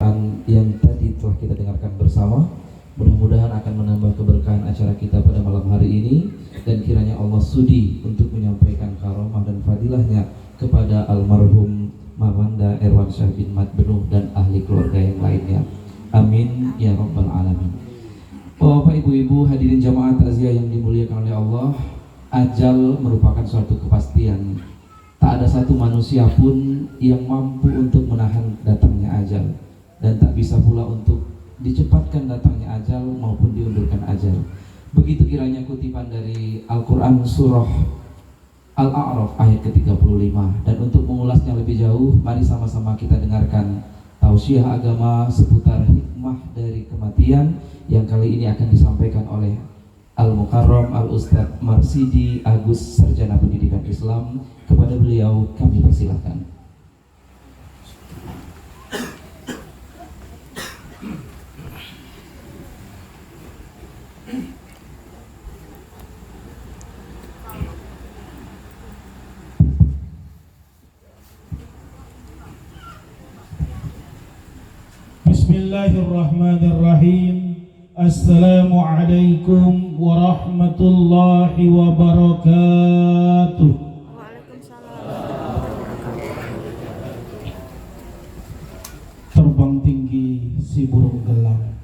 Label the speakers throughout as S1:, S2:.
S1: Al-Quran yang tadi telah kita dengarkan bersama. Mudah-mudahan akan menambah keberkahan acara kita pada malam hari ini, dan kiranya Allah sudi untuk menyampaikan karomah dan fadilahnya kepada almarhum Marwanda Erwansyah bin Mat Benuh dan ahli keluarga yang lainnya. Amin ya rabbal alamin. Bapak, ibu-ibu, hadirin jamaah takziah yang dimuliakan oleh Allah, ajal merupakan suatu kepastian. Tak ada satu manusia pun yang mampu untuk menahan datangnya ajal, dan tak bisa pula untuk dicepatkan datangnya ajal maupun diundurkan ajal. Begitu kiranya kutipan dari Al-Quran surah Al-A'raf ayat ke-35. Dan untuk mengulasnya lebih jauh, mari sama-sama kita dengarkan tausiah agama seputar hikmah dari kematian yang kali ini akan disampaikan oleh Al-Mukarram Al-Ustadz Marsidi Agus, Sarjana Pendidikan Islam. Kepada beliau kami persilahkan.
S2: Bismillahirrahmanirrahim. Assalamualaikum warahmatullahi wabarakatuh. Terbang tinggi si burung gelang,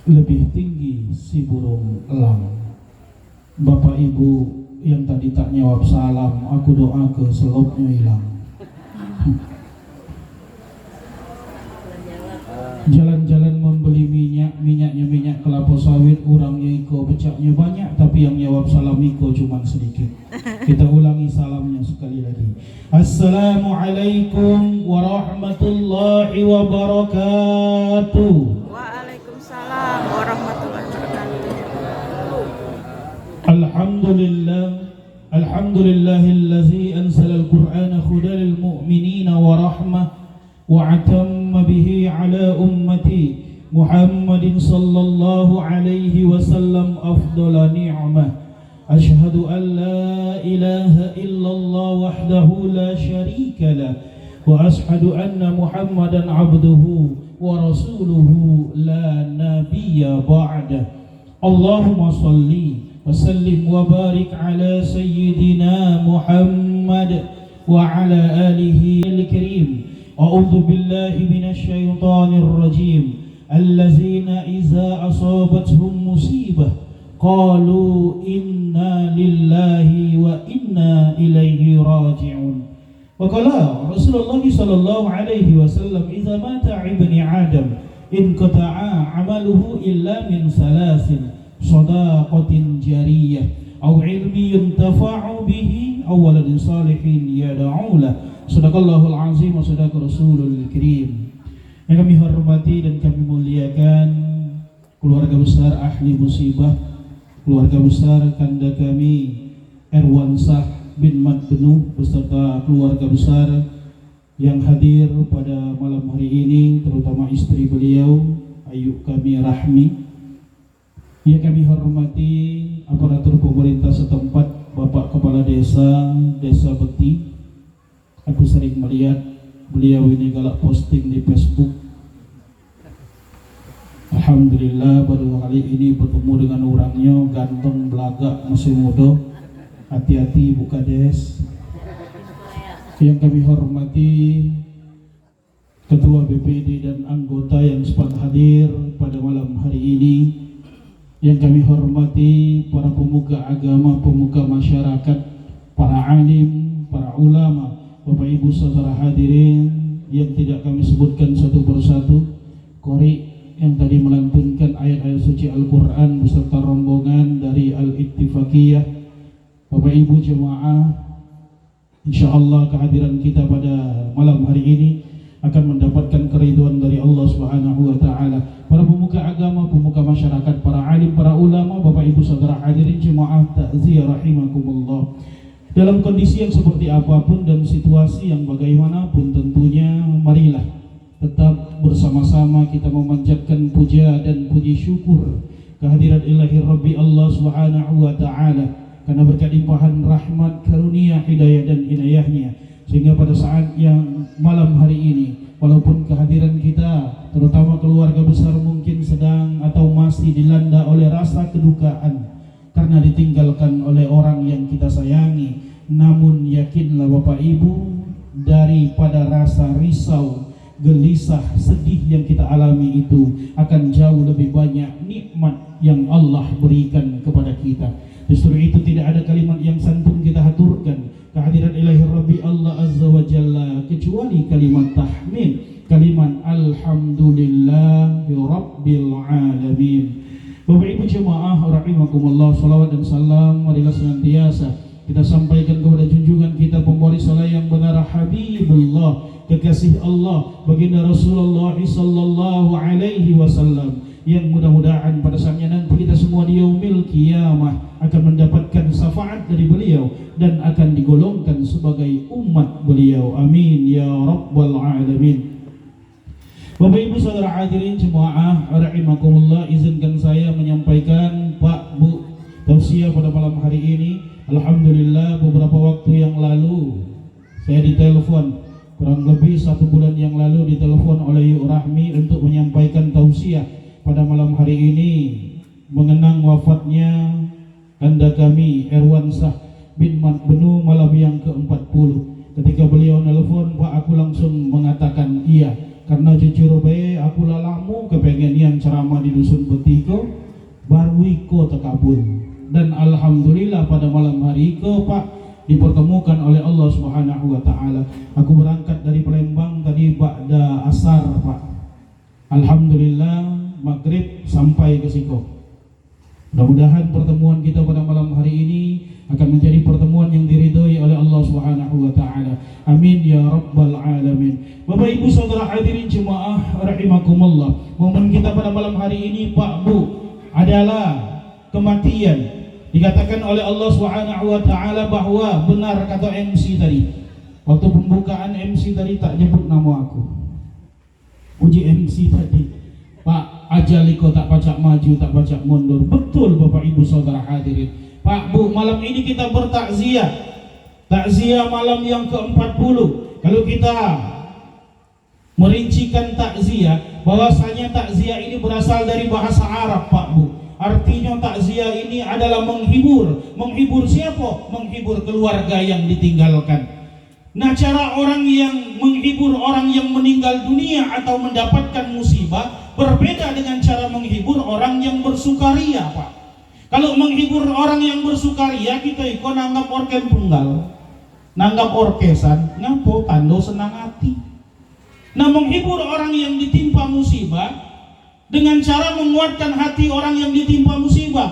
S2: lebih tinggi si burung elang. Bapak ibu yang tadi tak jawab salam, aku doa ke selopnya hilang. Jalan-jalan membeli minyaknya minyak kelapa sawit, orangnya iko becaknya banyak, tapi yang jawab salam iko cuma sedikit. Kita ulangi salamnya sekali lagi. Assalamualaikum warahmatullahi wabarakatuh.
S3: Waalaikumsalam warahmatullahi wabarakatuh.
S2: Alhamdulillahillazi anzala al-Qur'ana hudan lil mu'minina wa rahmah wa atamma bihi ala ummati Muhammadin sallallahu alaihi wasallam afdala ni'mah. Ashhadu an la ilaha illallah wahdahu la syarika lah, wa ashhadu anna Muhammadan abduhu wa rasuluhu la nabiyya ba'dah. Allahumma salli wa sallim wa barik ala sayyidina Muhammad wa ala alihi al-karim. A'udzu billahi minasy syaithanir rajim. Allazina iza asabatuhum musibah qalu inna lillahi wa inna ilaihi raji'un. Wa qala Rasulullah sallallahu alaihi wasallam, idza mata ibni Adam in qata'a amaluhu illa min salasin, sadaqatin jariyah aw ilmi yuntafa'u bihi aw waladin salihin yad'u lahu. Sadaqallahul azim wa sadaqa rasulul karim. Yang kami hormati dan kami muliakan keluarga besar ahli musibah, keluarga besar kanda kami Erwansyah bin Mat Benuh beserta keluarga besar yang hadir pada malam hari ini, terutama istri beliau Ayu kami Rahmi. Yang kami hormati aparatur pemerintah setempat, Bapak Kepala Desa Bekti. Aku sering melihat beliau ini galak posting di Facebook. Alhamdulillah baru kali ini bertemu dengan orangnya, ganteng, belagak, masih muda. Hati-hati Bu Kades. Yang kami hormati Ketua BPD dan anggota yang sempat hadir pada malam hari ini. Yang kami hormati para pemuka agama, pemuka masyarakat, para alim, para ulama, Bapak Ibu saudara hadirin yang tidak kami sebutkan satu persatu, Qori yang tadi melantunkan ayat-ayat suci Al-Quran beserta rombongan dari Al-Ittifaqiyah, Bapak Ibu jemaah, insyaallah kehadiran kita pada malam hari ini akan mendapatkan keridhaan dari Allah Subhanahu wa taala. Para pemuka agama, pemuka masyarakat, para alim, para ulama, Bapak Ibu saudara hadirin jemaah takziah rahimakumullah. Dalam kondisi yang seperti apapun dan situasi yang bagaimanapun, tentunya marilah tetap bersama-sama kita memanjatkan puja dan puji syukur kehadirat ilahi Rabbi Allah Subhanahu wa taala, karena berkat limpahan rahmat, karunia, hidayah dan inayahnya, sehingga pada saat yang malam hari ini, walaupun kehadiran kita terutama keluarga besar mungkin sedang atau masih dilanda oleh rasa kedukaan karena ditinggalkan oleh orang yang kita sayangi. Namun yakinlah Bapak Ibu, daripada rasa risau, gelisah, sedih yang kita alami itu akan jauh lebih banyak nikmat yang Allah berikan kepada kita. Justru itu tidak ada kalimat yang santun kita haturkan kehadiran ilahi Rabbi Allah Azza wa Jalla kecuali kalimat tahmid, kalimat alhamdulillahi rabbil alamin. Bapak Ibu jemaah rahimakumullah, salawat dan salam marilah senantiasa kita sampaikan kepada junjungan kita pemberi salat yang benar, Habibullah, kekasih Allah, baginda Rasulullah sallallahu alaihi wasallam, yang mudah-mudahan pada saatnya nanti kita semua di yaumil qiyamah akan mendapatkan syafaat dari beliau dan akan digolongkan sebagai umat beliau. Amin ya rabbal alamin. Bapak Ibu saudara hadirin jemaah rahimakumullah, izinkan saya menyampaikan Pak Bu tausiah pada malam hari ini. Alhamdulillah beberapa waktu yang lalu saya ditelepon, kurang lebih 1 bulan yang lalu ditelepon oleh Yuk Rahmi untuk menyampaikan tausiah pada malam hari ini mengenang wafatnya anda kami Erwansah bin Mat Benu malam yang ke-40. Ketika beliau nelpon, Pak, aku langsung mengatakan iya, karena jujur bae aku lalamu kepengen yang ceramah di dusun Betiko baru iko tekabul. Dan alhamdulillah pada malam hari ke Pak dipertemukan oleh Allah Subhanahu wa taala. Aku berangkat dari Palembang tadi ba'da asar Pak. Alhamdulillah maghrib sampai ke Siko. Mudah-mudahan pertemuan kita pada malam hari ini akan menjadi pertemuan yang diridhoi oleh Allah Subhanahu wa taala. Amin ya rabbal alamin. Bapak Ibu saudara hadirin jemaah rahimakumullah, momen kita pada malam hari ini Pak Bu adalah kematian. Dikatakan oleh Allah Subhanahu wa taala bahwa benar kata MC tadi. Waktu pembukaan MC tadi tak nyebut nama aku. Puji MC tadi. Pak, ajaliko tak pacak maju, tak pacak mundur. Betul Bapak Ibu saudara hadirin. Pak Bu, malam ini kita bertakziah. Takziah malam yang ke-40. Kalau kita merincikan takziah, bahwasanya takziah ini berasal dari bahasa Arab Pak Bu. Artinya takziah ini adalah menghibur. Menghibur siapa? Menghibur keluarga yang ditinggalkan. Nah, cara orang yang menghibur orang yang meninggal dunia atau mendapatkan musibah berbeda dengan cara menghibur orang yang bersukaria, Pak. Kalau menghibur orang yang bersukaria, kita ikut nanggap orken punggal, nanggap orkesan, ngapo tando senang hati. Nah, menghibur orang yang ditimpa musibah dengan cara menguatkan hati orang yang ditimpa musibah.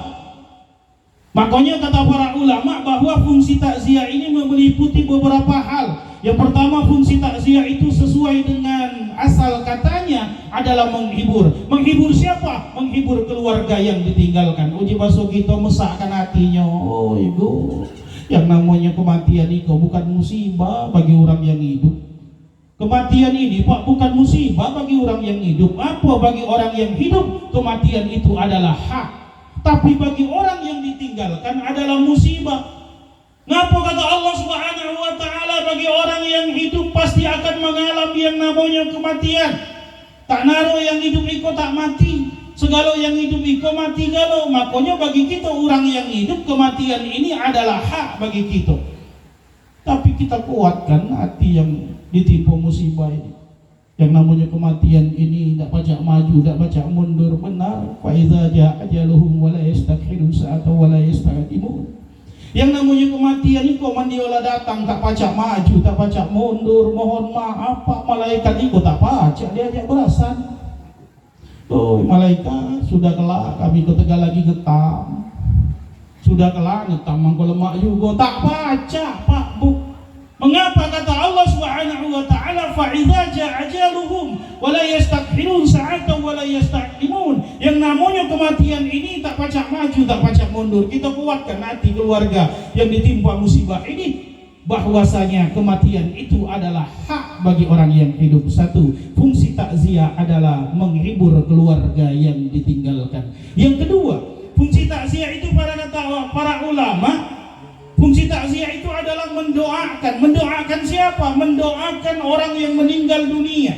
S2: Makanya kata para ulama bahwa fungsi takziah ini meliputi beberapa hal. Yang pertama, fungsi takziah itu sesuai dengan asal katanya adalah menghibur. Menghibur siapa? Menghibur keluarga yang ditinggalkan. Uji baso kita mesakkan hatinya. Oh ibu, yang namanya kematian itu bukan musibah bagi orang yang hidup. Kematian ini Pak bukan musibah bagi orang yang hidup. Apa bagi orang yang hidup? Kematian itu adalah hak. Tapi bagi orang yang ditinggalkan adalah musibah. Ngapa kata Allah Subhanahu wa taala bagi orang yang hidup pasti akan mengalami yang namanya kematian. Tak naruh yang hidup iko tak mati. Segala yang hidup iko mati galau. Makanya bagi kita orang yang hidup kematian ini adalah hak bagi kita. Tapi kita kuatkan hati yang ditimpa musibah ini. Yang namanya kematian ini tidak pacak maju, tidak pacak mundur. Benar. Fa iza jaa ajaluhum wa la yastakhirun sa'atan wa la yastaqdimun. Yang namanya kematian ini kok mandiola datang tak pacak maju, tak pacak mundur. Mohon maaf Pak, malaikat itu tak pacak diajak berasan. Oh malaikat sudah kelak kami ketegal lagi getam. Sudah kelak ngetam mangko lemak juga tak pacak Pak Bu. Mengapa kata Allah Subhanahu wa taala fa idza jaa ajaluhum wa la yastakhirun sa'atan wa la yastaqdimun. Yang namanya kematian ini tak pacak maju, tak pacak mundur. Kita kuatkan hati keluarga yang ditimpa musibah ini bahwasanya kematian itu adalah hak bagi orang yang hidup. Satu, fungsi takziah adalah menghibur keluarga yang ditinggalkan. Yang kedua, fungsi takziah itu para ulama, fungsi takziah itu adalah mendoakan. Mendoakan siapa? Mendoakan orang yang meninggal dunia.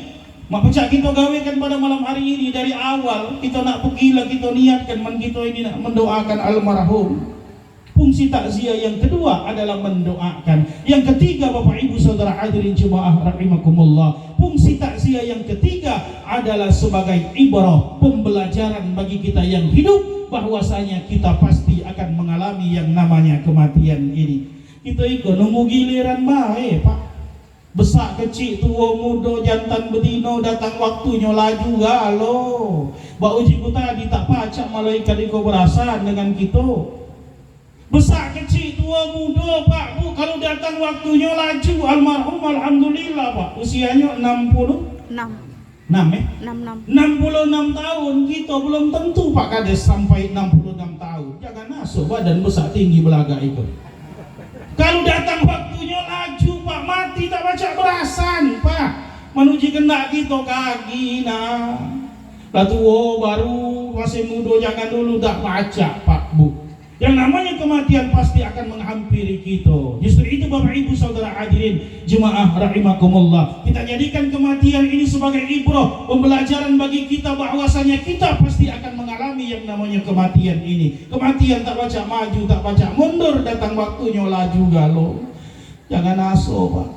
S2: Mak pecah kita gawekan pada malam hari ini dari awal kita nak pergilah kita niatkan kita ini nak mendoakan almarhum. Fungsi takziah yang kedua adalah mendoakan. Yang ketiga Bapak Ibu Saudara hadirin jemaah rahimakumullah, fungsi takziah yang ketiga adalah sebagai ibrah, pembelajaran bagi kita yang hidup bahwasanya kita pasti akan mengalami yang namanya kematian ini. Kita ikut nunggu giliran baik Pak. Besar kecil, tua muda, jantan betina, datang waktunya laju galo. Bak uji ku tadi tak pacak malaikat iko berasan dengan kita. Besar kecil, tua muda Pak Bu, kalau datang waktunya laju. Almarhum alhamdulillah Pak, usianya 66 tahun. Kita belum tentu Pak Kades sampai 66 tahun. Jangan masuk badan besar tinggi belaga itu. Kalau datang waktunya laju Pak, mati tak baca berasan Pak. Menuju kena kita kaki nah. Lah tua baru masih muda jangan dulu tak baca Pak Bu. Yang namanya kematian pasti akan menghampiri kita. Justru itu Bapak Ibu Saudara hadirin jemaah rahimakumullah, kita jadikan kematian ini sebagai ibrah, pembelajaran bagi kita bahwasanya kita pasti akan mengalami yang namanya kematian ini. Kematian tak baca maju, tak baca mundur, datang waktunya laju galo. Jangan aso Pak.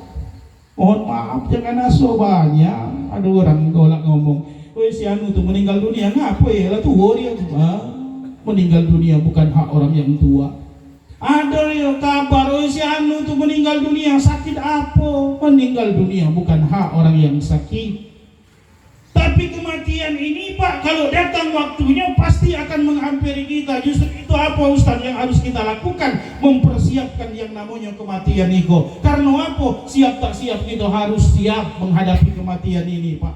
S2: Mohon maaf, jangan aso banyak. Ada orang golak ngomong, "Woi si anu tuh meninggal dunia ngapa ya? Lah tua dia." Meninggal dunia bukan hak orang yang tua. Ada ya kabar, oh si anu tuh meninggal dunia, sakit apa? Meninggal dunia bukan hak orang yang sakit. Tapi kematian ini Pak, kalau datang waktunya pasti akan menghampiri kita. Justru itu apa Ustaz yang harus kita lakukan? Mempersiapkan yang namanya kematian itu. Karena apa? Siap tak siap kita harus siap menghadapi kematian ini Pak.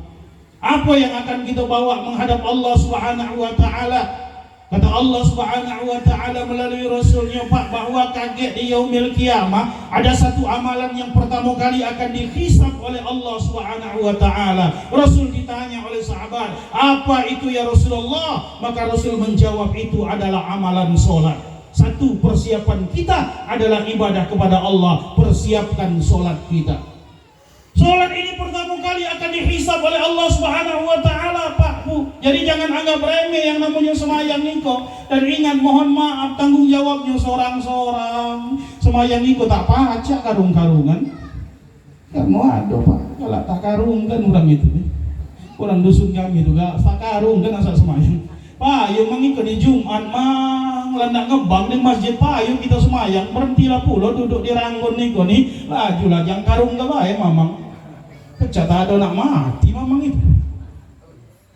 S2: Apa yang akan kita bawa menghadap Allah Subhanahu wa Ta'ala? Kata Allah Subhanahu wa Ta'ala melalui Rasulnya Pak, bahwa kaget di yaumil kiamah ada satu amalan yang pertama kali akan dihisab oleh Allah Subhanahu wa Ta'ala. Rasul ditanya oleh sahabat, apa itu ya Rasulullah? Maka Rasul menjawab, itu adalah amalan sholat. Satu persiapan kita adalah ibadah kepada Allah. Persiapkan sholat kita. Sholat ini pertama kali akan dihisab oleh Allah Subhanahu wa Ta'ala Pak Bu. Jadi jangan anggap remeh yang namanya semayang niko. Dan ingat, mohon maaf, tanggung jawabnya seorang-seorang. Semayang niko tak pacak karung-karungan. Karena ada Pak, kalau tak karungkan orang itu orang dusun kami itu gak tak karungkan asal semayang. Pak, yang mengikut di Jumat mang landak ngebang di masjid Pak, yuk kita semayang, berhentilah pula duduk di ranggon niko nih. Lajulah jangan karung gak baik mamang. Pecah tak ada nak mati mamang itu.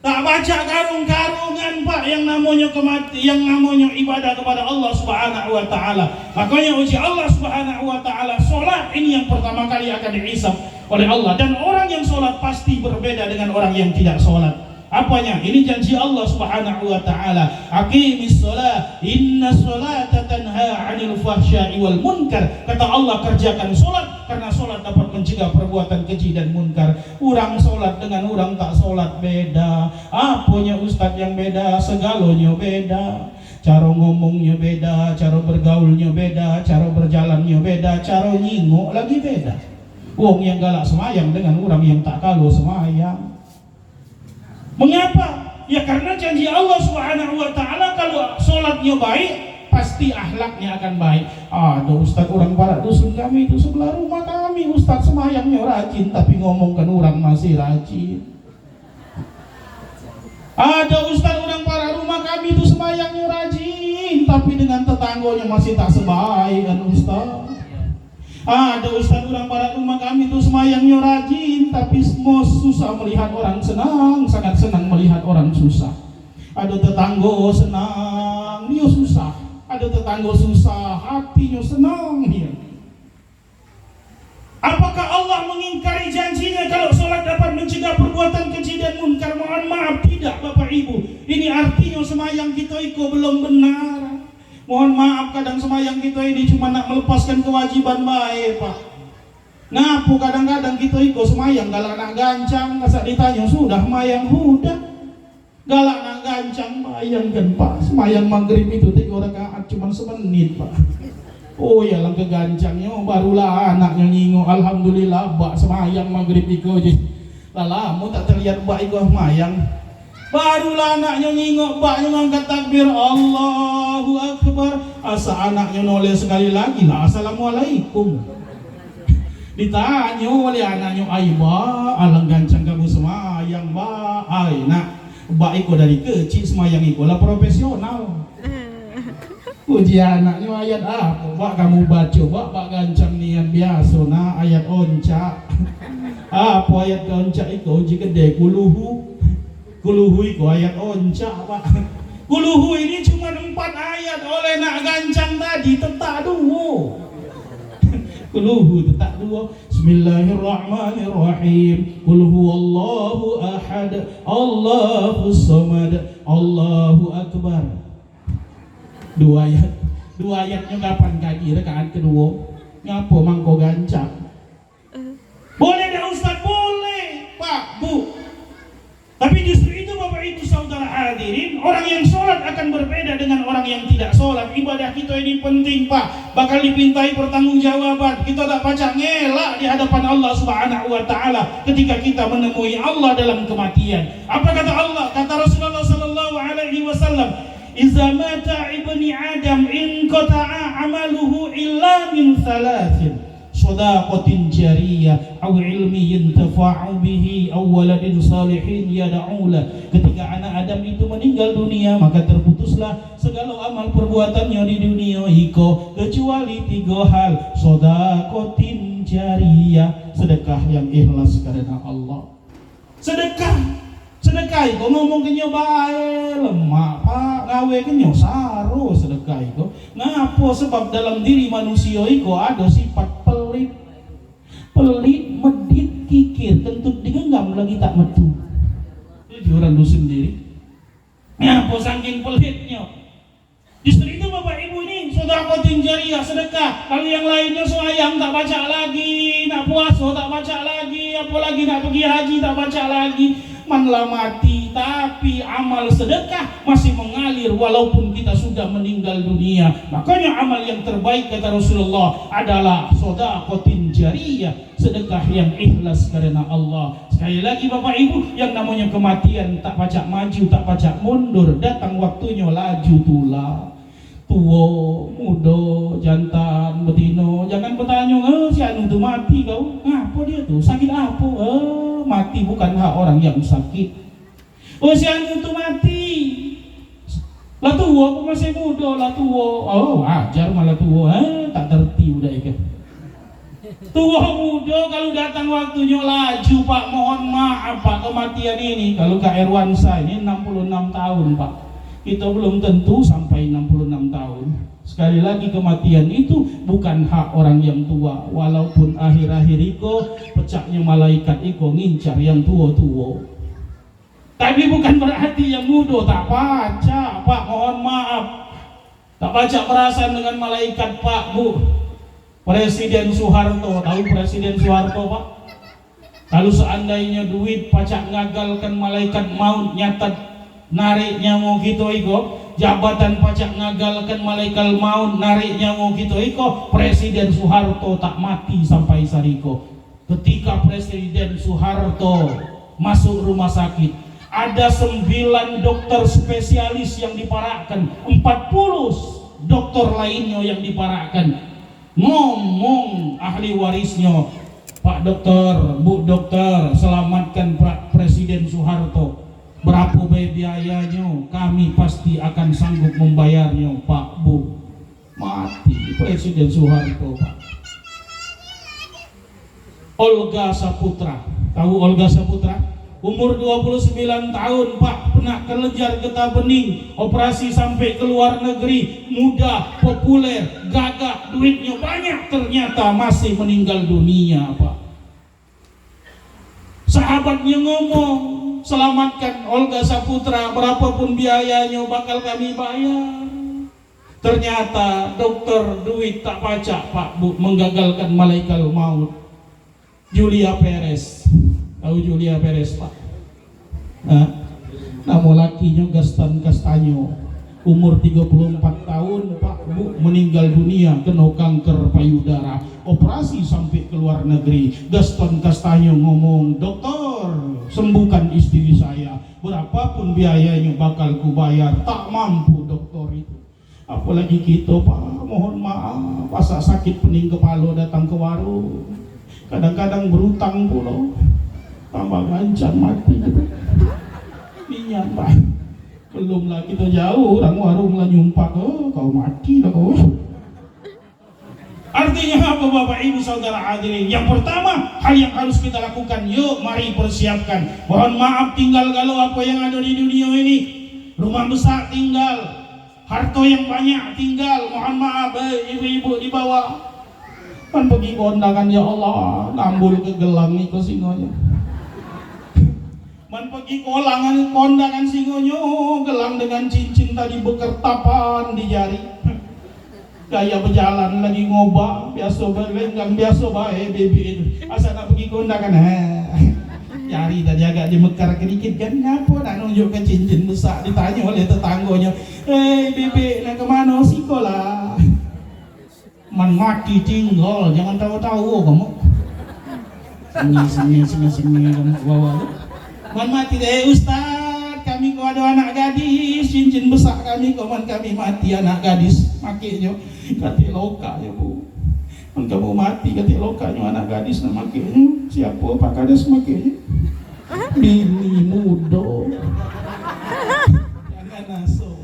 S2: Tak baca karung-karungan Pak, yang namanya yang namanya ibadah kepada Allah Subhanahu wa Ta'ala. Makanya uji Allah Subhanahu wa Ta'ala, sholat ini yang pertama kali akan dihisab oleh Allah. Dan orang yang sholat pasti berbeda dengan orang yang tidak sholat. Apanya? Ini janji Allah Subhanahu wa Ta'ala. Aqimis sholat, inna sholata tanha 'anil fahsya'i wal munkar. Kata Allah, kerjakan sholat, karena sholat dapat mencegah perbuatan keji dan munkar. Orang sholat dengan orang tak sholat beda. Apanya ustadz yang beda? Segalanya beda. Cara ngomongnya beda, cara bergaulnya beda, cara berjalannya beda, cara nyingok lagi beda. Wong yang galak semayang dengan orang yang tak kalau semayang. Mengapa? Ya karena janji Allah Subhanahu wa Ta'ala, kalau sholatnya baik pasti akhlaknya akan baik. Ada ustaz orang barat dusun kami itu sebelah rumah kami, ustaz semayangnya rajin tapi ngomongkan orang masih rajin. Ada ustaz orang barat rumah kami itu semayangnya rajin tapi dengan tetangganya masih tak sebaik kan ustaz. Ada ustaz orang barat rumah kami itu semayangnya rajin tapi semua susah melihat orang senang, sangat senang melihat orang susah. Ada tetangga senang, dia susah. Ada tetangga susah, hatinya senang dia. Apakah Allah mengingkari janjinya kalau sholat dapat mencegah perbuatan keji dan munkar? Mohon maaf, tidak Bapak Ibu. Ini artinya semayang kita itu belum benar. Mohon maaf, kadang semayang kita ini cuma nak melepaskan kewajiban baik Pak. Ngapu kadang-kadang kita ikut semayang galak nak gancang, masa ditanya sudah mayang hudah. Galak nak gancang, bayangkan Pak, semayang maghrib itu 3 rakaat cuma semenit Pak. Oh ya lang kegancangnya, barulah anaknya nyingok, alhamdulillah Pak semayang maghrib itu. Lama tak terlihat bak ikut mayang. Barulah anaknya nyingok baknya ngangkat takbir Allahu Akbar. Asa anaknya noleh sekali lagi lah Assalamualaikum. Ditanya oleh anaknya, "Ai ba, alang gancang kamu semayang ba?" "Ai nak, bak ikut dari kecil semayang ikut lah profesional." Puji anaknya ayat apa? Bak kamu baca, bak gancang nian biasa nak ayat oncak. Apa ayat oncak itu? Uji gede kuluhu. Kuluhu itu ayat oncak pak. Kuluhu ini cuma 4 ayat oleh nak gancang tadi tetap dua. Kuluhu tetap dua. Bismillahirrahmanirrahim. Qul huwallahu ahad, Allahus samad, Allahu akbar. Dua ayatnya kapan kaji rakaat kedua? Ngapa mangko gancang? Boleh dah Ustaz? Boleh Pak, Bu. Tapi justru itu Bapak Ibu saudara hadirin, orang yang sholat akan berbeda dengan orang yang tidak sholat. Ibadah kita ini penting Pak, bakal dipintai pertanggungjawaban. Kita tak baca ngelak di hadapan Allah Subhanahu wa taala ketika kita menemui Allah dalam kematian. Apa kata Allah? Kata Rasulullah sallallahu alaihi wasallam, "Iza mata ibni Adam in qata'a amaluhu illa min thalathin, shadaqatin jariyah aw ilmi yantafa'u bihi aw waladin salihin yad'u la." Ketika anak Adam itu meninggal dunia, maka terputuslah segala amal perbuatannya di dunia iko kecuali 3 hal. Shadaqatin jariyah, sedekah yang ikhlas karena Allah. Sedekah itu ngomong kenyo bae lemak Pak, gawe kenyo saro sedekah itu. Ngapo? Sebab dalam diri manusia itu ada sifat pelit, medit, kikir, kentut digenggam lagi tak metu. Itu orang dusun sendiri. Ngapo saking pelitnya? Justru itu Bapak Ibu ini sedekah jariyah, sedekah. Kalau yang lainnya sembahyang tak baca lagi, nak puasa tak baca lagi, apalagi nak pergi haji tak baca lagi. Manlah mati, tapi amal sedekah masih mengalir walaupun kita sudah meninggal dunia. Makanya amal yang terbaik kata Rasulullah adalah shadaqatin jariyah, sedekah yang ikhlas karena Allah. Sekali lagi Bapak Ibu, yang namanya kematian tak pacak maju, tak pacak mundur. Datang waktunya laju tulah. Tua, muda, jantan, betino, jangan bertanya, si anu tu mati kau, ngapa dia tu, sakit apa? Mati bukan hak orang yang sakit. Oh, si anu tu mati, lah tua, aku masih muda, lah tua. Oh, ajar malah tua, tak terti udah ikan. Tua muda kalau datang waktunya laju Pak, mohon maaf Pak, kematian ini kalau Kak Erwansa ini 66 tahun Pak. Kita belum tentu sampai 66 tahun. Sekali lagi kematian itu bukan hak orang yang tua. Walaupun akhir-akhir itu pecahnya malaikat itu ngincar yang tua-tua. Tapi bukan berarti yang muda tak baca Pak, mohon maaf. Tak baca perasaan dengan malaikat Pak, Bu. Presiden Soeharto, tahu Presiden Soeharto Pak? Kalau seandainya duit pacak ngagalkan malaikat maut nyatat nariknya mau gitu iko, jabatan pacak ngagalkan malaikat maut nariknya mau gitu iko, Presiden Soeharto tak mati sampai sariko. Ketika Presiden Soeharto masuk rumah sakit, ada 9 dokter spesialis yang diparakkan, 40 dokter lainnya yang diparakkan. Ngomong ahli warisnya, "Pak dokter, Bu dokter, selamatkan Presiden Soeharto. Berapa biayanya? Kami pasti akan sanggup membayarnya Pak, Bu." Mati Presiden Soeharto Pak. Olga Saputra, tahu Olga Saputra? Umur 29 tahun Pak, pernah kelenjar getah bening, operasi sampai ke luar negeri, muda, populer, gagah, duitnya banyak, ternyata masih meninggal dunia Pak. Sahabatnya ngomong, "Selamatkan Olga Saputra, berapapun biayanya bakal kami bayar." Ternyata dokter duit tak pacak Pak, Bu, menggagalkan malaikat maut. Julia Perez, tahu Julia Perez Pak? Nama lakinya Gaston Castanyo, umur 34 tahun Pak, Bu, meninggal dunia kena kanker payudara, operasi sampai ke luar negeri. Gaston Castanyo ngomong, "Dokter, sembuhkan istri saya, berapapun biayanya bakal kubayar. Tak mampu dokter itu. Apalagi kita, Pak, mohon maaf, masa sakit pening kepala datang ke warung, kadang-kadang berutang pula, tambah gancang mati. Niat, Pak. Belum lah kita jauh, orang warung lah nyumpak, oh kau mati dah kau. Artinya apa Bapak Ibu Saudara hadirin? Yang pertama, hal yang harus kita lakukan, yuk mari persiapkan. Mohon maaf tinggal kalau apa yang ada di dunia ini. Rumah besar tinggal, harta yang banyak tinggal, mohon maaf ibu-ibu di bawah. Kan pergi kondangan ya Allah, nambul ke gelang nih ke singonya. Man pergi kolangan kondangan singonya, gelang dengan cincin tadi bekertapan di jari. Gaya berjalan lagi ngobak, biasa berlenggang, biasa baik baby itu. Asal nak pergi kondangan, jari tadi agak dimekar sedikit kan, ngapa nak nunjuk ke cincin besar, ditanya oleh tetangganya, bebek nak kemana sekolah? Man mati tinggal, jangan tahu-tahu kamu. Sini kamu bawa tu. Man mati Ustaz, kami kau ada anak gadis, cincin besar kami kawan kami mati anak gadis, makanya kata loka ya bu. Man kamu mati kata lokanya anak gadis nak makanya siapa Pak Kades makanya? Bini muda. Jangan naso.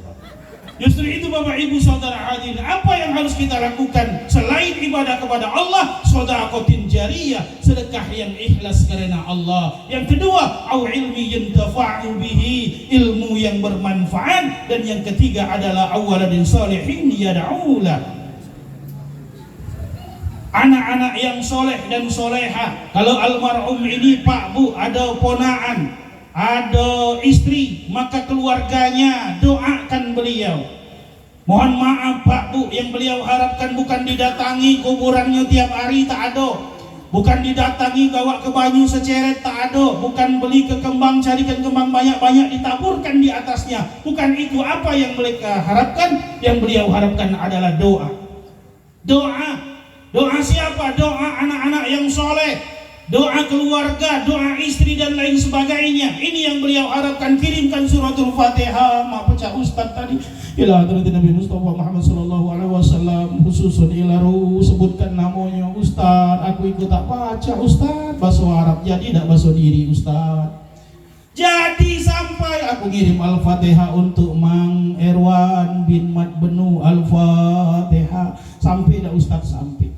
S2: Justru itu Bapak Ibu Saudara hadirin, apa yang harus kita lakukan selain ibadah kepada Allah? Sedekah jariyah, sedekah yang ikhlas karena Allah. Yang kedua, au ilmi yantafa'u bihi, ilmu yang bermanfaat. Dan yang ketiga adalah awaladin salihin yad'ula, anak-anak yang soleh dan soleha. Kalau almarhum ini Pak Bu ada ponaan, ada istri, maka keluarganya doakan beliau. Mohon maaf Pak Bu, yang beliau harapkan bukan didatangi kuburannya tiap hari, tak ada. Bukan didatangi bawa ke banyu seceret, tak ada. Bukan beli ke kembang, carikan kembang banyak-banyak ditaburkan di atasnya. Bukan itu apa yang mereka harapkan. Yang beliau harapkan adalah doa. Doa siapa? Doa anak-anak yang soleh, doa keluarga, doa istri dan lain sebagainya. Ini yang beliau harapkan. Kirimkan suratul Fatihah. Mak pecah Ustaz tadi. Ila hadratin Nabi Mustafa Muhammad sallallahu alaihi wasallam, khususun ilaru, sebutkan namanya Ustaz. Aku ikut tak baca Ustaz, bahasa Arab jadi tak bahasa diri Ustaz. Jadi sampai aku ngirim Al-Fatihah untuk Mang Erwan bin Mat Benu, Al-Fatihah sampai dah Ustaz sampai.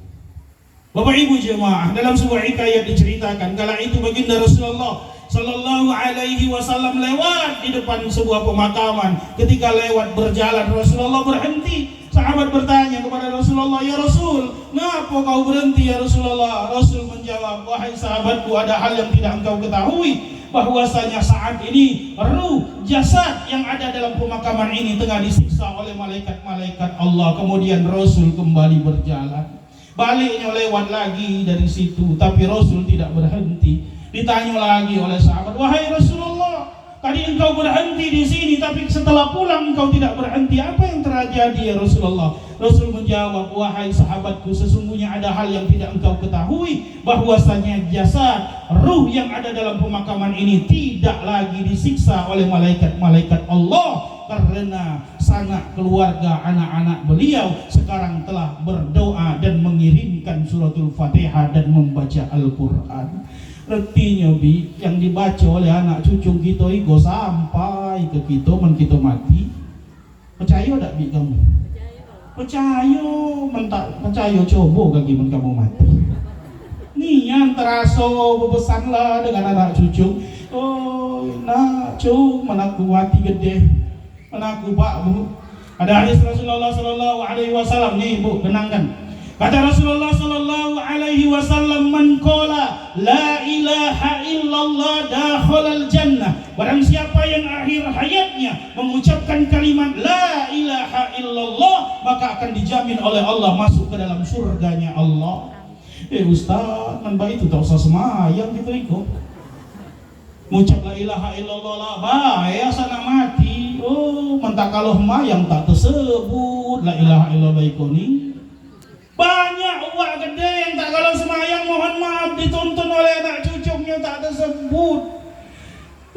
S2: Bapak Ibu jemaah, dalam sebuah hikayat diceritakan kala itu baginda Rasulullah sallallahu alaihi wasallam lewat di depan sebuah pemakaman. Ketika lewat berjalan, Rasulullah berhenti. Sahabat bertanya kepada Rasulullah, "Ya Rasul, kenapa kau berhenti ya Rasulullah?" Rasul menjawab, "Wahai sahabatku, ada hal yang tidak engkau ketahui, bahwasanya saat ini ruh jasad yang ada dalam pemakaman ini tengah disiksa oleh malaikat-malaikat Allah." Kemudian Rasul kembali berjalan. Baliknya lewat lagi dari situ, tapi Rasul tidak berhenti. Ditanya lagi oleh sahabat, "Wahai Rasulullah, tadi engkau berhenti di sini, tapi setelah pulang engkau tidak berhenti. Apa yang terjadi ya Rasulullah?" Rasul menjawab, "Wahai sahabatku, sesungguhnya ada hal yang tidak engkau ketahui, bahwasanya jasad, ruh yang ada dalam pemakaman ini tidak lagi disiksa oleh malaikat-malaikat Allah, karena sanak keluarga anak-anak beliau sekarang telah berdoa dan mengirimkan suratul Fatihah dan membaca Al-Quran." Artinya bi, yang dibaca oleh anak cucu kita itu sampai ke kita, men kita mati. Percaya tak bi kamu? Percaya, mentak percaya coba kaki men kamu mati. Ni yang terasa berpesan lah dengan anak cucu. Oh, nak cu, menaku mati gede, menaku pak bu. Ada hadis Rasulullah sallallahu alaihi wasallam nih bu, kenangkan. Kata Rasulullah sallallahu alaihi wasallam, "Man qala la ilaha illallah dakhalal jannah." Barang siapa yang akhir hayatnya mengucapkan kalimat la ilaha illallah, maka akan dijamin oleh Allah masuk ke dalam surganya Allah. Ustaz, man baik itu tak usah semayang kita ikut. Mengucap la ilaha illallah lah, bahaya sana mati. Oh, mentah kalau mayang tak tersebut la ilaha illallah ikoni. Banyak uang gede yang tak kalau semayang, mohon maaf, dituntun oleh anak cucunya tak tersebut.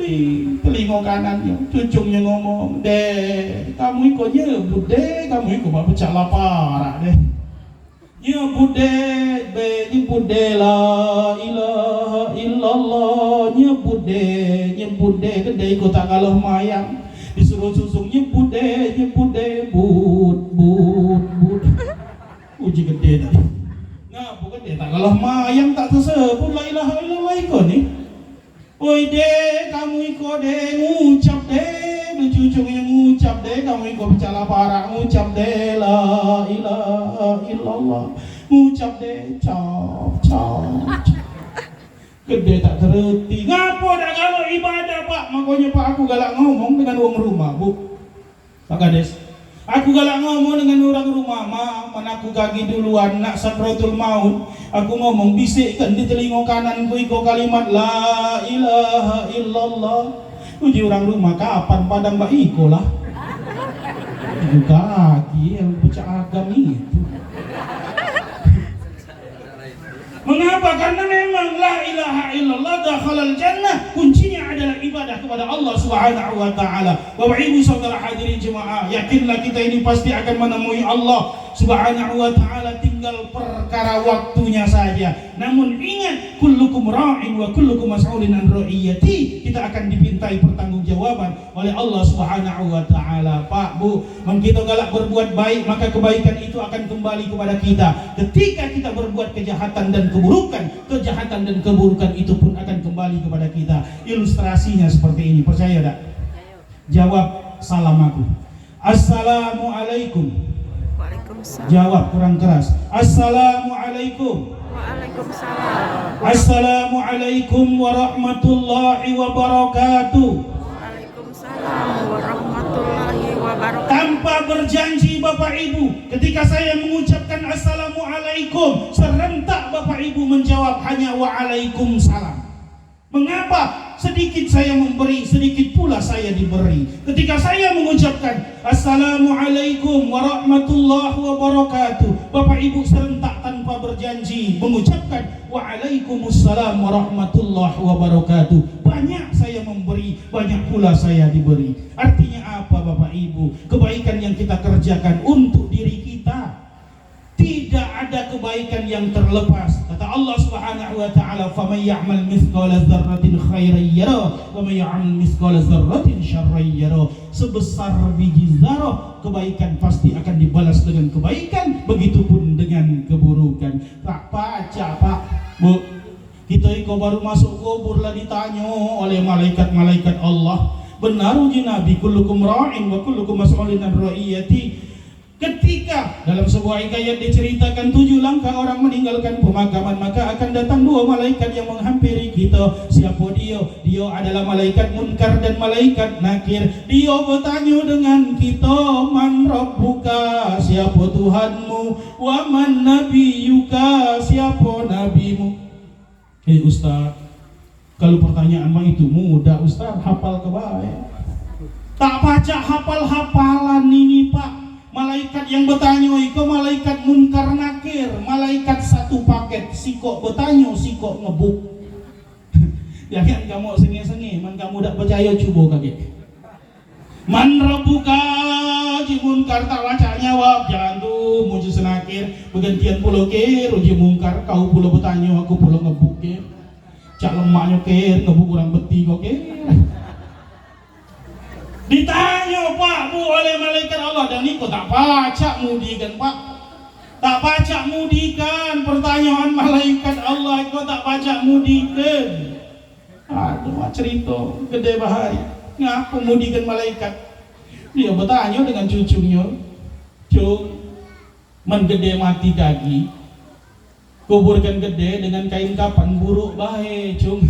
S2: di telinga kanannya. Cucunya ngomong, "Dek, kamu ikut nyebut deh, kamu ikut bawa pecah lapar deh. Nyebut deh la ilaha illallah, nyebut deh, gede ikut tak kalah mayang. Disuruh susung nyebut deh, but. Uji gede tadi. Ngapa gede tak kalah mayang tak tersebut la ilaha illallah ikut nih. Woi deh, kamu ikut deh, ngucap deh, cucunya ngucap deh, kamu ikut bicara parah, ngucap deh la ilaha illallah, ngucap deh, cap. Gede tak terhenti. Ngapo dah kalau ibadah pak? Makanya pak aku galak ngomong dengan orang rumah bu. Pak Kades, aku galak ngomong dengan orang rumah. Mana aku kaki duluan nak sakratul maut. Aku ngomong bisikkan di telinga kananku iko kalimat la ilaha illallah. Uji orang rumah kapan padang mbak iko lah. Kaki yang pecah agam itu. Mengapa? Karena memang la ilaha illallah dakhalal jannah, kuncinya adalah ibadah kepada Allah Subhanahu wa taala. Bapak Ibu saudara hadirin jemaah, yakinlah kita ini pasti akan menemui Allah Subhanahu wa taala, tinggal perkara waktunya saja. Namun ingat, kullukum ra'in wa kullukum mas'ulun an ra'iyati. Kita akan dipintai pertanggungjawaban oleh Allah Subhanahu wa taala. Pak, Bu, kita galak berbuat baik, maka kebaikan itu akan kembali kepada kita. Ketika kita berbuat kejahatan dan keburukan itu pun akan kembali kepada kita. Ilustrasinya seperti ini, percaya tak? Jawab salam aku. Assalamualaikum.
S3: Waalaikumsalam.
S2: Jawab kurang keras. Assalamualaikum.
S3: Waalaikumsalam.
S2: Assalamualaikum warahmatullahi wabarakatuh.
S3: Waalaikumsalam warahmatullahi wabarakatuh.
S2: Tanpa berjanji Bapak Ibu, ketika saya mengucapkan Assalamualaikum, serentak Bapak Ibu menjawab hanya Waalaikumsalam. Mengapa? Sedikit saya memberi, sedikit pula saya diberi. Ketika saya mengucapkan Assalamualaikum warahmatullahi wabarakatuh, Bapak Ibu serentak tanpa berjanji mengucapkan Waalaikumsalam warahmatullahi wabarakatuh. Banyak saya memberi, banyak pula saya diberi. Artinya apa Bapak Ibu? Kebaikan yang kita kerjakan untuk diri kita, tidak ada kebaikan yang terlepas. Kata Allah Subhanahu wa taala, "Faman ya'mal mithqala dzarratin khairan yarah, wa man ya'mal mithqala dzarratin syarran yarah." Sebesar biji zarah, kebaikan pasti akan dibalas dengan kebaikan, begitupun dengan keburukan. Tak baca, Pak, Bu. Kita iko baru masuk kubur lah ditanya oleh malaikat-malaikat Allah. Benar uji Nabi, kullukum ra'in wa kullukum mas'ulun an ra'iyati. Ketika dalam sebuah hikayat diceritakan 7 langkah orang meninggalkan pemakaman, maka akan datang 2 malaikat yang menghampiri kita. Siapa dia? Dia adalah malaikat munkar dan malaikat nakir. Dia bertanya dengan kita, man rabbuka, siapa Tuhanmu? Wa man nabiyuka, siapa nabimu? Ustaz, kalau pertanyaan mah itu mudah Ustaz, hafal kebaik. Tak baca hafal-hafalan ini Pak. Malaikat yang bertanya itu malaikat munkar nakir, malaikat satu paket, sikok bertanya, sikok ngebuk. Jangan kamu sengi-sengi, man kamu tak percaya coba kaget. Man rabbuka, uji munkar tak baca jawab, jangan tuh muji senakir, bergantian pulau kir, uji munkar, kau pulau bertanya, aku pulau ngebuk kir. Cak lemaknya kir, ngebuk orang beti kok kir. Ditanya Pak Bu oleh malaikat Allah, dan ini kok tak baca mudikan Pak, tak baca mudikan pertanyaan malaikat Allah, kok tak baca mudikan. Aduh cerita gede bahaya. Ngapa mudikan malaikat? Dia bertanya dengan cucunya, "Cuk, man gede mati kaki, kuburkan gede dengan kain kapan buruk baik cung."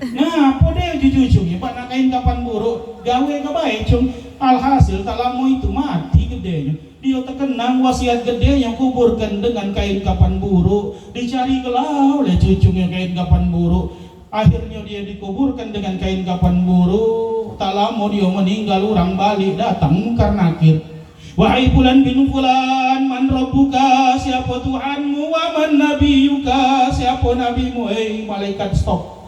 S2: Nah, apa deh cucu-cucunya Pak nak kain kapan buruk, gawe ke baik cung. Alhasil tak lama itu mati gedenya. Dia terkenang wasiat gedenya, kuburkan dengan kain kapan buruk. Dicari gelau oleh cucunya kain kapan buruk. Akhirnya dia dikuburkan dengan kain kapan buruk. Tak lama dia meninggal, orang balik datang munkar nakir. Wahai fulan bin fulan, man rabbuka, siapa Tuhanmu? Wa man nabiyuka, siapa nabimu? Malaikat stop.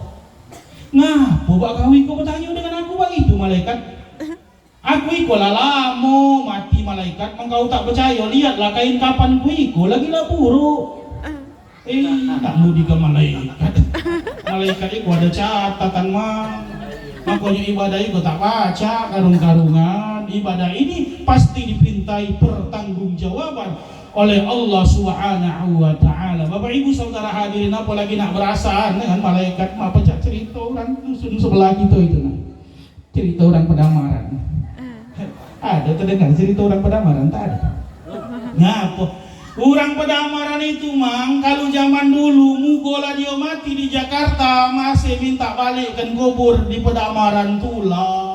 S2: Nah, buat kau iko bertanya dengan aku begitu malaikat. Aku iko lalamu mati malaikat, engkau tak percaya, lihatlah kain kapan ku iko lagi lah buruk. Tak mudi ke malaikat. Malaikat iko ada catatan mah. Makanya ibadah itu tak baca karung-karungan. Ibadah ini pasti dipintai pertanggungjawaban oleh Allah Subhanahu wa taala. Bapak Ibu saudara hadirin, apalagi nak berasaan dengan malaikat mah pecah cerita orang dusun sebelah kita itu nah. Cerita orang Pedamaran. Ada terdengar cerita orang Pedamaran? Tak ada. Ngapa? Orang Pedamaran itu mang kalau zaman dulu mugola dia mati di Jakarta masih minta balikkan kubur di Pedamaran Tula.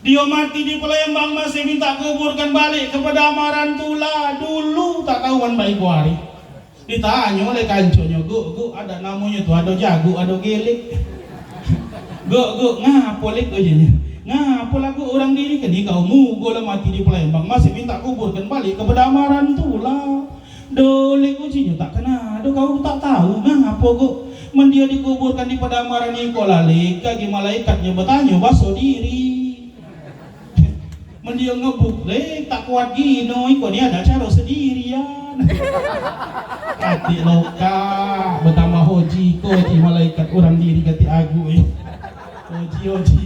S2: Dia mati di Palembang masih minta kuburkan balik ke Pedamaran Tula. Dulu tak tahu man baik kuari. Ditanya oleh kanconya, "Gu, ada namanya tuh, ada jago, ada gelik." Gu, ngapa lek ojenya? Ngapa lagu orang diri kan kau mugola mati di Palembang masih minta kuburkan balik ke Pedamaran Tula. Dolek ojenya tak kena, kau tak tahu ngapa gu. Men dia dikuburkan di Pedamaran iko lalik, kaki malaikatnya bertanya baso diri. Mendia ngebuk lek tak kuat gino iko ni ada cara sendirian. Kati loka betama hoji koji malaikat orang diri kati agu hoji.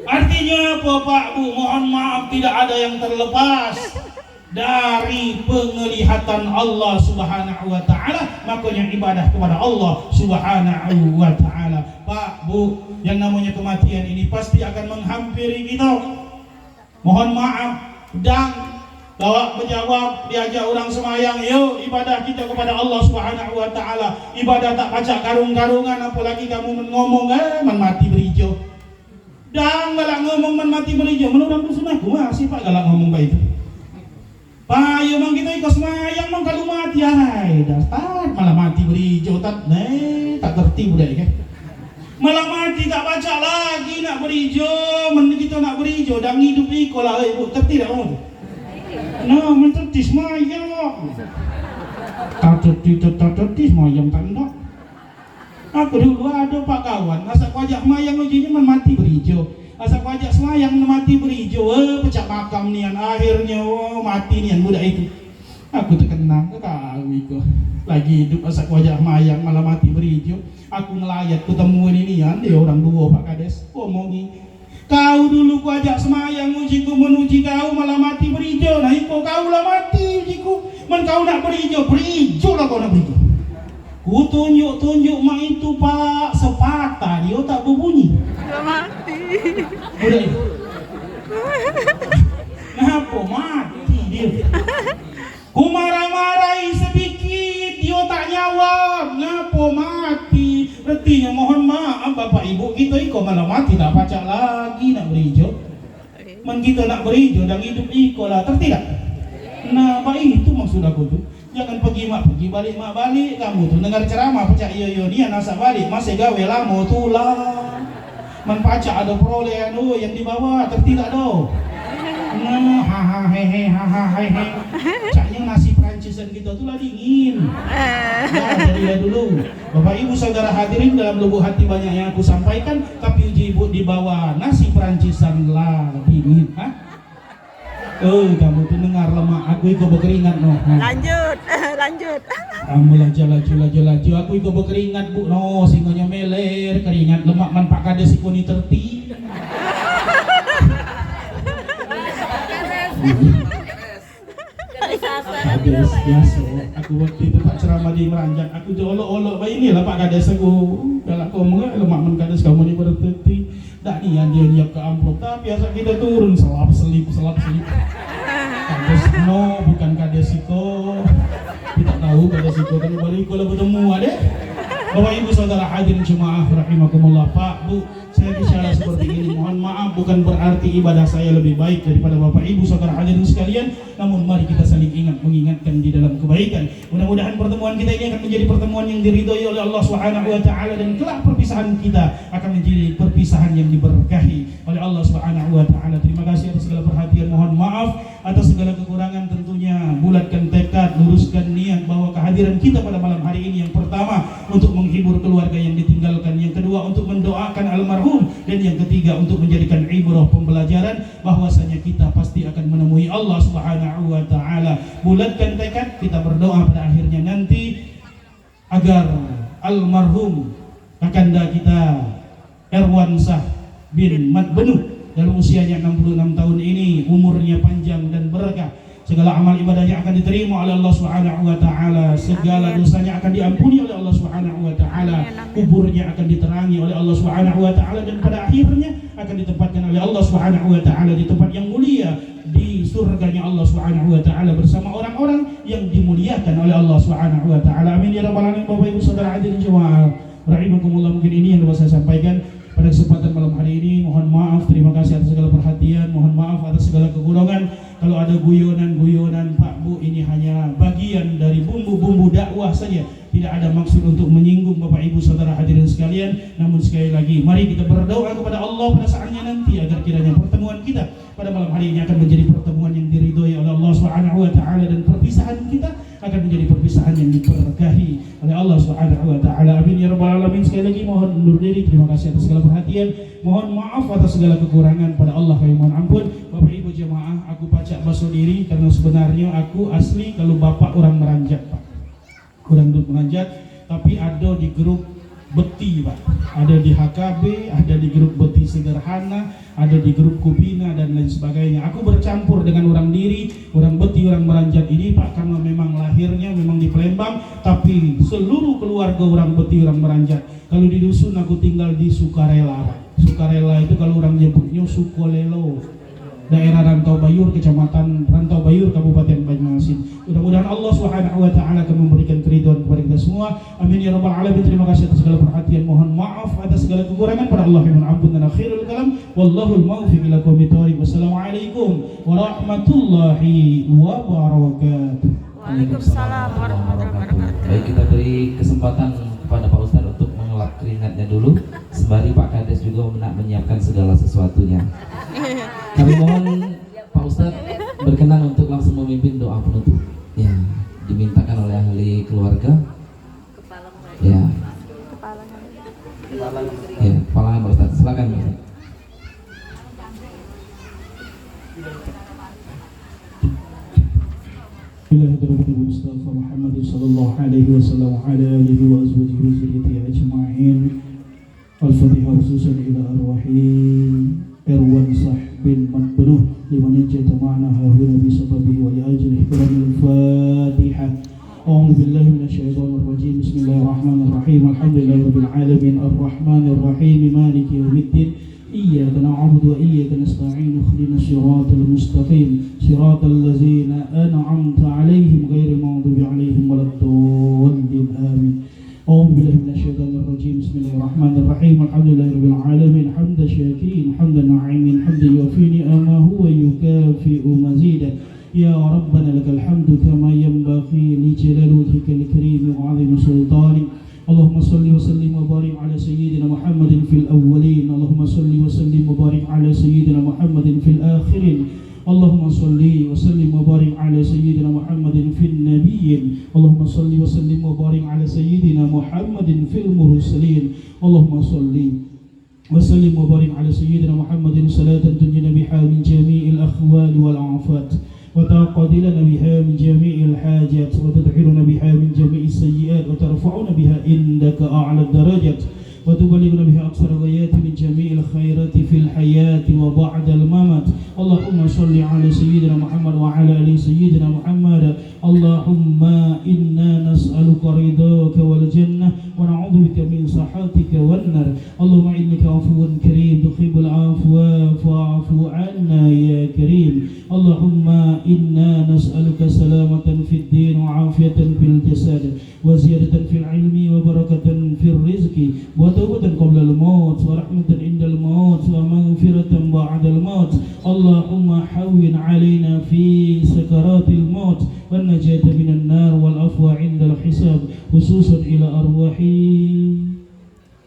S2: Artinya apa Pak Bu? Mohon maaf tidak ada yang terlepas dari penglihatan Allah Subhanahu wa taala. Makanya ibadah kepada Allah Subhanahu wa taala. Pak Bu, yang namanya kematian ini pasti akan menghampiri kita. Mohon maaf dan bawa menjawab diajak orang semayang, yuk ibadah kita kepada Allah Subhanahu wa taala. Ibadah tak baca karung-karungan, apalagi kamu ngomong man mati berijo. Dan galak ngomong man mati berijo, menurut dusun aku masih Pak galak ngomong baik itu. Pak, yo mang kita ikut semayang mang kalau mati hai, dasar malah mati berijo tak tertib deh kan. Malah mati tak baca lagi nak berijo, kita nak berijo dan hidup iko lah Bu, tertidak mau. Nah, mentertis mayang. Tertis mayang tanda. Aku dulu ada Pak kawan, asak wajah mayang ujinya mati berijo. Asak wajah semayang mati berijo, pecah makam nian akhirnya mati nian budak itu. Aku terkenang kau iko. Lagi hidup asak wajah mayang malah mati berijo. Aku ngelayat ketemu ini dia orang dua Pak Kades ngomongin kau dulu ku ajak semayang ujiku menuji kau malah mati berijo. Nah iko kau lah mati ujiku men kau nak berijo lah kau nak berijo. Ku tunjuk mak itu Pak sepatah dia tak berbunyi
S3: mati.
S2: Udah itu ngapa mati dia. Ku marah-marahi sedikit dia tak jawab ngapa mati. Artinya mohon maaf Bapak Ibu kita iko malah mati tak pacak lagi nak berijo. Men kita nak berijo dan hidup iko lah tertidak. Nah Pak itu maksud aku tuh. Jangan pergi balik kamu tuh dengar ceramah pecah iyo dia nasa balik masih gawe lamo tulah. Men pacak ada perolehan yang dibawa tertidak doh. Nah hehe. Caknya nasi Prancesan kita tuh lah dingin. Nah, jadilah dulu. Bapak Ibu saudara hadirin, dalam lubuk hati banyak yang aku sampaikan, tapi uji ibu di bawah nasi Prancesan lah dingin. Kamu tuh dengar lemak aku ikut berkeringat no.
S3: Lanjut.
S2: Kamu laju. Aku ikut berkeringat Bu no, singonya meler, keringat lemak man Pak Kades ikuni terti. Kades biasa. Aku waktu itu Pak ceramah di Meranjak, aku olok-olok bayi inilah Pak Kades aku. Galak ngomong lemak man Kades kamu ni berarti. Tak dia nyiap ke amplop, tapi asal kita turun selap-selip. Kades no, bukan Kades itu. Kita tahu Kades itu kan baru kalau bertemu ada. Bapak Ibu saudara hadirin jemaah rahimakumullah. Pak Bu, saya bicara seperti ini mohon maaf, bukan berarti ibadah saya lebih baik daripada Bapak Ibu saudara hadirin sekalian, namun mari kita saling mengingatkan di dalam kebaikan. Mudah-mudahan pertemuan kita ini akan menjadi pertemuan yang diridhoi oleh Allah Subhanahu wa taala, dan kelak perpisahan kita akan menjadi perpisahan yang diberkahi oleh Allah Subhanahu wa taala. Terima kasih atas segala perhatian, mohon maaf atas segala kekurangan tentunya. Bulatkan tekad, luruskan niat bahwa kehadiran kita pada malam hari ini yang pertama untuk menghibur keluarga yang ditinggalkan, yang kedua untuk mendoakan almarhum, dan yang ketiga untuk menjadikan ibrah pembelajaran bahwasanya kita pasti akan menemui Allah Subhanahu wa taala. Bulatkan tekad, kita berdoa pada akhirnya nanti agar almarhum kakanda kita Erwansah bin Mat Benuh dalam usianya 66 tahun ini umurnya panjang dan berkah, segala amal ibadahnya akan diterima oleh Allah Subhanahu wa taala, segala dosanya akan diampuni oleh Allah Subhanahu wa taala, kuburnya akan diterangi oleh Allah Subhanahu wa taala, dan pada akhirnya akan ditempatkan oleh Allah Subhanahu wa taala di tempat yang mulia, di surganya Allah Subhanahu wa taala bersama orang-orang yang dimuliakan oleh Allah Subhanahu wa taala. Amin ya rabbal alamin. Bapak Ibu saudara hadirin jemaah rahimakumullah, mungkin ini yang dapat saya sampaikan pada kesempatan malam hari ini. Mohon maaf, terima kasih atas segala perhatian, mohon maaf atas segala kekurangan. Kalau ada guyonan-guyonan Pak Bu, ini hanya bagian dari bumbu-bumbu dakwah saja, tidak ada maksud untuk menyinggung Bapak Ibu saudara hadirin sekalian. Namun sekali lagi, mari kita berdoa kepada Allah pada saatnya nanti agar kiranya pertemuan kita pada malam hari ini akan menjadi pertemuan yang diridhoi oleh Allah Subhanahu wa taala, dan perpisahan kita akan menjadi perpisahan yang diberkahi oleh Allah Subhanahu wa taala. Amin ya rabbal alamin. Sekali lagi mohon undur diri, terima kasih atas segala perhatian, mohon maaf atas segala kekurangan, pada Allah kami mohon ampun. Bapak Ibu jemaah, aku pacak basuh diri karena sebenarnya aku asli kalau Bapak orang Meranjat Pak, kurang duduk Meranjat, tapi ada di grup Beti Pak, ada di HKB, ada di grup Beti Sederhana, ada di grup Kubina dan lain sebagainya. Aku bercampur dengan orang Diri, orang Beti, orang Meranjat ini Pak, karena memang lahirnya memang di Palembang, tapi seluruh keluarga orang Beti, orang Meranjat. Kalau di dusun aku tinggal di Sukarela Pak. Sukarela itu kalau orang nyebutnya Sukolelo, daerah Rantau Bayur, kecamatan Rantau Bayur, Kabupaten Banyuasin. Mudah-mudahan Allah Subhanahu wa taala akan memberikan keridhaan kepada kita semua. Amin ya rabbal alamin. Terima kasih atas segala perhatian, mohon maaf atas segala kekurangan, pada Allah yang ampun dan akhirul kalam. Wallahul muwaffiq ila aqwamit thoriq. Wassalamualaikum warahmatullahi wabarakatuh.
S3: Waalaikumsalam warahmatullahi wabarakatuh.
S1: Baik, kita beri kesempatan kepada Pak Ustadz untuk mengelak keringatnya dulu, sembari Pak Kades juga menyiapkan segala sesuatunya. Kami mohon Pak Ustadz berkenan untuk langsung memimpin doa penutup yang dimintakan oleh ahli keluarga. Ya, kepala Pak Ustadz, silakan Pak Ustadz.
S2: Bismillahirrahmanirrahim. Mustafa Muhammad sallallahu alaihi wasallam wa ala alihi wa azwajihi wa zurriyyatihi ajma'in. Al-Fatihah khususan ila arwahi Erwansah bin Mat Benuh liman jatama'na hahuna bi sababihi wa li ajlihi. Al-Fatihah. A'udzu billahi minasyaitonir rajim. Bismillahirrahmanirrahim. Alhamdulillahirabbil alamin arrahmanir rahim maliki yaumiddin. إياك نعبد وإياك نستعين اهدنا الصراط المستقيم صراط الذين أنعمت عليهم غير المغضوب عليهم ولا الضالين آمين. أعوذ بالله من الشيطان الرجيم. بسم الله الرحمن الرحيم. الحمد لله رب العالمين حمد الشاكرين حمد الناعمين حمد يوفي نعمه ويكافئ مزيدا. يا ربنا لك الحمد كما ينبغي لجلال وجهك الكريم وعظيم سلطانك. اللهم صل وسلم وبارك على سيدنا محمد في الأولين. اللهم صل وسلم وبارك على سيدنا محمد في الآخرين. اللهم صل وسلم وبارك على سيدنا محمد في النبيين. اللهم صل وسلم وبارك على سيدنا محمد في المرسلين. اللهم صل وسلم وبارك على سيدنا محمد صلاة تنجينا بها من جميع الأخوال والآفات وتقضي لنا بها من جميع الحاجات وتدحرنا بها من جميع السيئات وترفعنا بها عندك أعلى الدرجات وتبلغنا بها أقصى الغايات من جميع الخيرات في الحياة وبعد الممات. اللهم صل على سيدنا محمد وعلى آل سيدنا محمد. اللهم إنا نسألك رضاك والجنة ونعوذ بك من سخطك والنار. اللهم إنك عفو كريم تحب العفو فاعف عنا يا كريم. اللهم إنا نسألك سلامة في الدين وعافية في الجسد وزيادة في العلم وبركة في الرزق وتوبة قبل الموت ورحمة عند الموت ومغفرة بعد الموت. اللهم حون علينا في سكرات الموت والنجاة من النار والعفو عند الحساب خصوصا إلى أرواح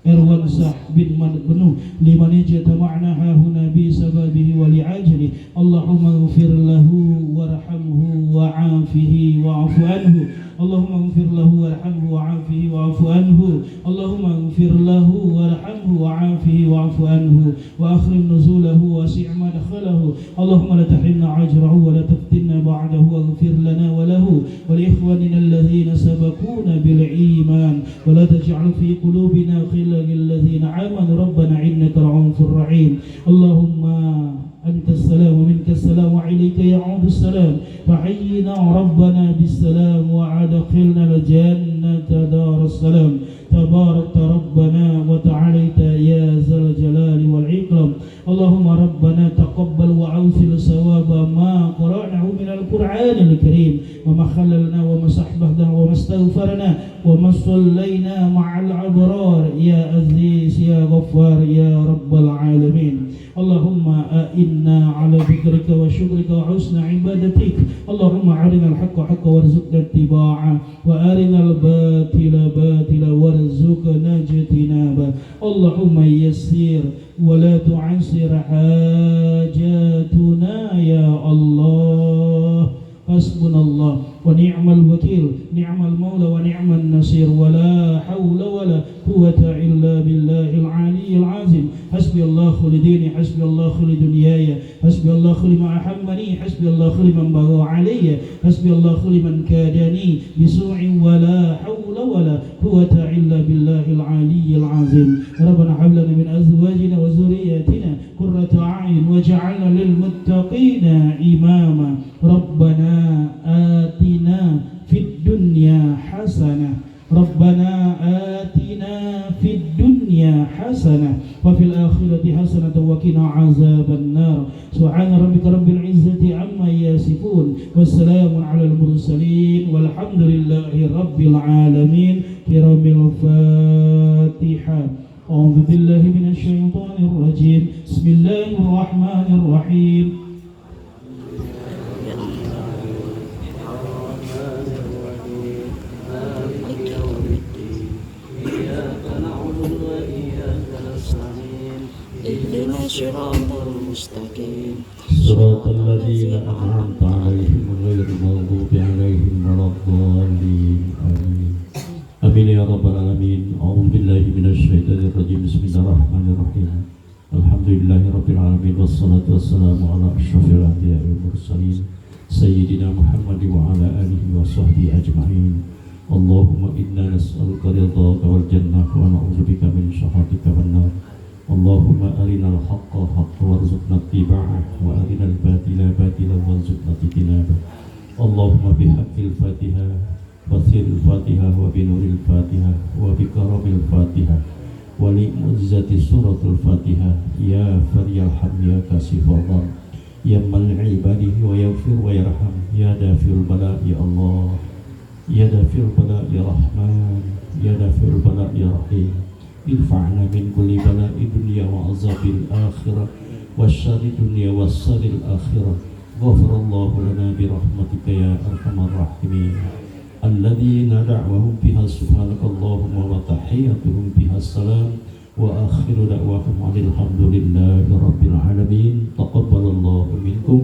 S2: Erwansah bin Mat Benuh liman jatama'na hahuna bi sababihi wa li'ajli. Allahumma ighfir lahu warhamhu wa'afihi wa'fu anhu. اللهم اغفر له وارحمه وعافه واعف عنه اللهم اغفر له وارحمه وعافه واعف عنه واخرم نزوله واسع مدخله اللهم لا تحرمنا اجره ولا تفتنا بعده واغفر لنا وله ولاخواننا الذين سبقونا بالايمان ولا تجعل في قلوبنا غلا للذين امنوا ربنا انك رؤوف رحيم اللهم أنت السلام ومنك السلام وعليك يعود السلام فحينا ربنا بالسلام وأدخلنا الجنة دار السلام تبارك ربنا وتعاليت يا ذا الجلال والإكرام اللهم ربنا تقبل وأوصل ثواب ما قرأناه من القرآن الكريم وما خللنا وما صحبنا وما استغفرنا وما صلينا مع الأبرار يا عزيز يا غفار يا رب العالمين اللهم أئنا على ذكرك وشكرك وحسن عبادتك اللهم أرنا الحق حقا وارزقنا اتباعه وأرنا الباطل باطلا وارزقنا اجتنابه اللهم يسر ولا تعسر حاجاتنا يا الله حسبنا الله ونعم الوكيل نعم المولى ونعم النصير ولا حول ولا قوة إلا بالله العلي العظيم حسبي الله خل ديني حسبي الله خل دنياي حسبي الله خل ما أحمني حسبي الله خل من بغى علي حسبي الله خل من كادني بسوء ولا حول ولا قوة إلا بالله العلي العظيم ربنا هب لنا من أزواجنا وذرياتنا قرة أعين واجعلنا للمتقين إماما ربنا آتنا في الدنيا حسنة ربنا آتنا في الدنيا حسنة وفي الآخرة حسنة وقنا عذاب النار سبحان ربك رب العزة عما يصفون والسلام على المرسلين والحمد لله رب العالمين كرام الفاتحة أعوذ بالله من الشيطان الرجيم بسم الله الرحمن الرحيم
S3: اهدنا الصراط المستقيم
S4: صراط الذين أنعمت عليهم غير المغضوب عليهم ولا الضالين آمين آمين يا رب العالمين أعوذ بالله من الشيطان الرجيم بسم الله الرحمن الرحيم الحمد لله رب العالمين والصلاة والسلام على أشرف الأنبياء والمرسلين سيدنا محمد وعلى آله وصحبه أجمعين اللهم إنا نسألك رضاك والجنة ونعوذ بك من سخطك والنار اللهم أرنا الحق حقا وارزقنا اتباعه وأرنا الباطل باطلا وارزقنا اجتنابه اللهم بحق الفاتحة وسر الفاتحة وبنور الفاتحة وبكرم الفاتحة ولمعجزة سورة الفاتحة يا فري الحم يا كاشف الضر يا من عباده ويغفر ويرحم يا دافع البلاء يا الله يا دافع البلاء يا رحمن يا دافع البلاء يا رحيم ارفعنا من كل بلاء الدنيا وعذاب الآخرة والشر الدنيا والشر الآخرة غفر الله لنا برحمتك يا أرحم الراحمين الذين دعوهم بها سبحانك اللهم وتحياتهم بها السلام وآخر دعواهم عن الحمد لله رب العالمين تقبل الله منكم